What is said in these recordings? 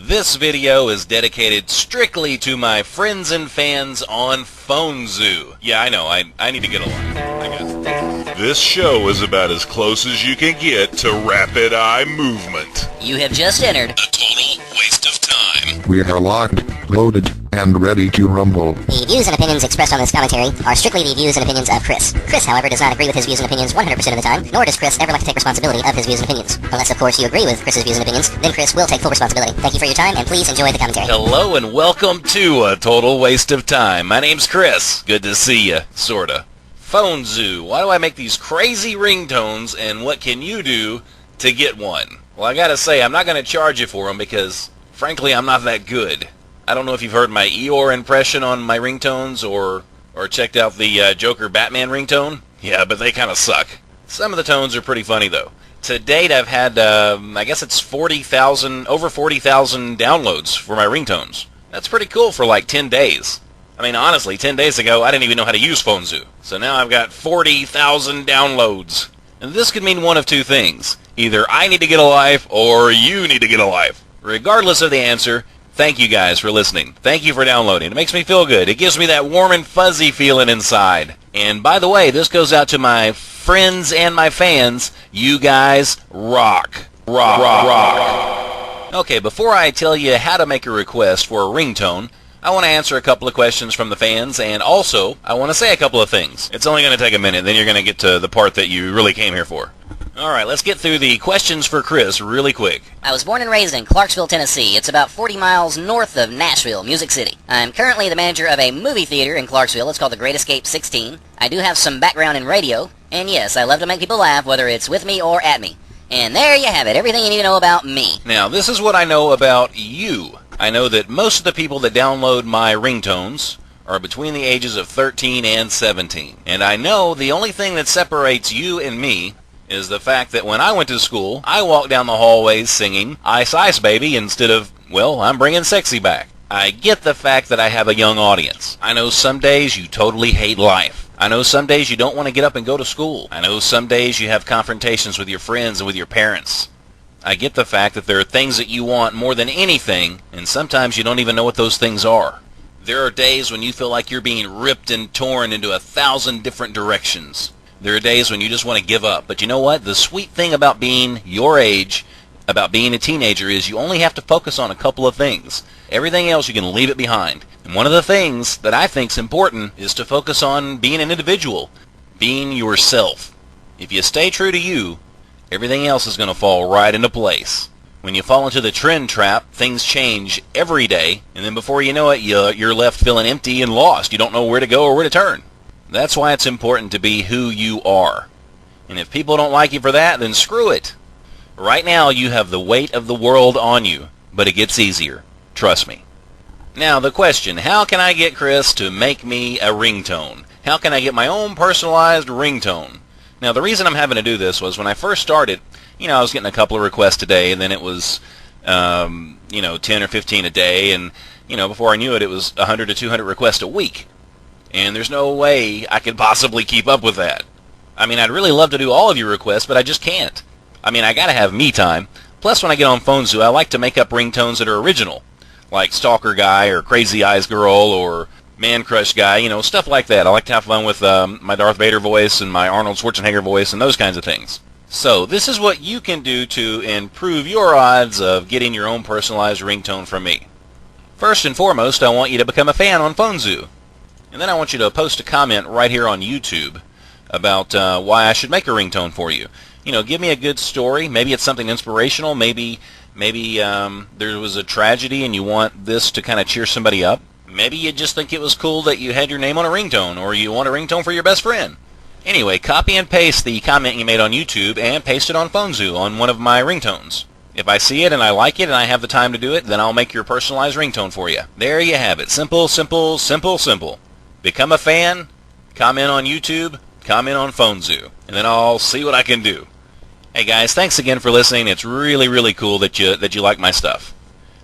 This video is dedicated strictly to my friends and fans on Phonezoo. Yeah, I know, I need to get a line, I guess. This show is about as close as you can get to rapid eye movement. You have just entered A total waste of time. We are locked, loaded, and ready to rumble. The views and opinions expressed on this commentary are strictly the views and opinions of Chris. Chris, however, does not agree with his views and opinions 100% of the time, nor does Chris ever like to take responsibility of his views and opinions. Unless, of course, you agree with Chris's views and opinions, then Chris will take full responsibility. Thank you for your time, and please enjoy the commentary. Hello and welcome to A Total Waste of Time. My name's Chris. Good to see ya, sorta. Phonezoo. Why do I make these crazy ringtones, and what can you do to get one? Well, I gotta say, I'm not gonna charge you for them because, frankly, I'm not that good. I don't know if you've heard my Eeyore impression on my ringtones or checked out the Joker Batman ringtone. Yeah, but they kind of suck. Some of the tones are pretty funny, though. To date, I've had, I guess it's over 40,000 downloads for my ringtones. That's pretty cool for like 10 days. I mean, honestly, 10 days ago, I didn't even know how to use Phonezoo. So now I've got 40,000 downloads. And this could mean one of two things. Either I need to get a life, or you need to get a life. Regardless of the answer, thank you guys for listening. Thank you for downloading. It makes me feel good. It gives me that warm and fuzzy feeling inside. And by the way, this goes out to my friends and my fans. You guys rock. Rock, rock, rock. Okay, before I tell you how to make a request for a ringtone, I want to answer a couple of questions from the fans, and also, I want to say a couple of things. It's only going to take a minute, then you're going to get to the part that you really came here for. Alright, let's get through the questions for Chris really quick. I was born and raised in Clarksville, Tennessee. It's about 40 miles north of Nashville, Music City. I'm currently the manager of a movie theater in Clarksville. It's called the Great Escape 16. I do have some background in radio, and yes, I love to make people laugh, whether it's with me or at me. And there you have it, everything you need to know about me. Now, this is what I know about you. I know that most of the people that download my ringtones are between the ages of 13 and 17. And I know the only thing that separates you and me is the fact that when I went to school, I walked down the hallways singing Ice Ice Baby instead of, well, I'm bringing sexy back. I get the fact that I have a young audience. I know some days you totally hate life. I know some days you don't want to get up and go to school. I know some days you have confrontations with your friends and with your parents. I get the fact that there are things that you want more than anything, and sometimes you don't even know what those things are. There are days when you feel like you're being ripped and torn into 1,000 different directions. There are days when you just want to give up. But you know what? The sweet thing about being your age, about being a teenager, is you only have to focus on a couple of things. Everything else, you can leave it behind. And one of the things that I think is important is to focus on being an individual, being yourself. If you stay true to you, everything else is going to fall right into place. When you fall into the trend trap, things change every day, and then before you know it, you're left feeling empty and lost. You don't know where to go or where to turn. That's why it's important to be who you are. And if people don't like you for that, then screw it. Right now, you have the weight of the world on you, but it gets easier. Trust me. Now, the question, how can I get Chris to make me a ringtone? How can I get my own personalized ringtone? Now, the reason I'm having to do this was when I first started, I was getting a couple of requests a day, and then it was, 10 or 15 a day, and, before I knew it, it was 100 to 200 requests a week. And there's no way I could possibly keep up with that. I mean, I'd really love to do all of your requests, but I just can't. I mean, I gotta have me time. Plus, when I get on Phonezoo, I like to make up ringtones that are original, like Stalker Guy or Crazy Eyes Girl or Man Crush Guy, stuff like that. I like to have fun with my Darth Vader voice and my Arnold Schwarzenegger voice and those kinds of things. So, this is what you can do to improve your odds of getting your own personalized ringtone from me. First and foremost, I want you to become a fan on Phonezoo. And then I want you to post a comment right here on YouTube about why I should make a ringtone for you. Give me a good story. Maybe it's something inspirational. Maybe there was a tragedy and you want this to kind of cheer somebody up. Maybe you just think it was cool that you had your name on a ringtone, or you want a ringtone for your best friend. Anyway, copy and paste the comment you made on YouTube and paste it on Phonezoo on one of my ringtones. If I see it and I like it and I have the time to do it, then I'll make your personalized ringtone for you. There you have it. Simple, simple, simple, simple. Become a fan, comment on YouTube, comment on Phonezoo, and then I'll see what I can do. Hey guys, thanks again for listening. It's really, really cool that you like my stuff.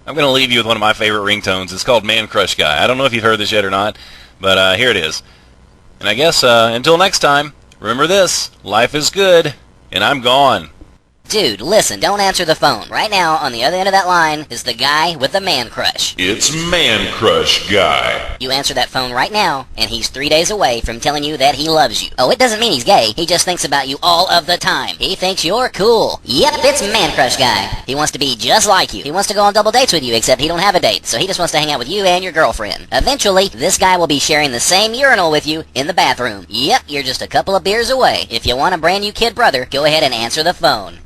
I'm going to leave you with one of my favorite ringtones. It's called Man Crush Guy. I don't know if you've heard this yet or not, but here it is. And I guess until next time, remember this, life is good, and I'm gone. Dude, listen, don't answer the phone. Right now, on the other end of that line is the guy with the man crush. It's Man Crush Guy. You answer that phone right now, and he's 3 days away from telling you that he loves you. Oh, it doesn't mean he's gay. He just thinks about you all of the time. He thinks you're cool. Yep, it's Man Crush Guy. He wants to be just like you. He wants to go on double dates with you, except he don't have a date, so he just wants to hang out with you and your girlfriend. Eventually, this guy will be sharing the same urinal with you in the bathroom. Yep, you're just a couple of beers away. If you want a brand new kid brother, go ahead and answer the phone.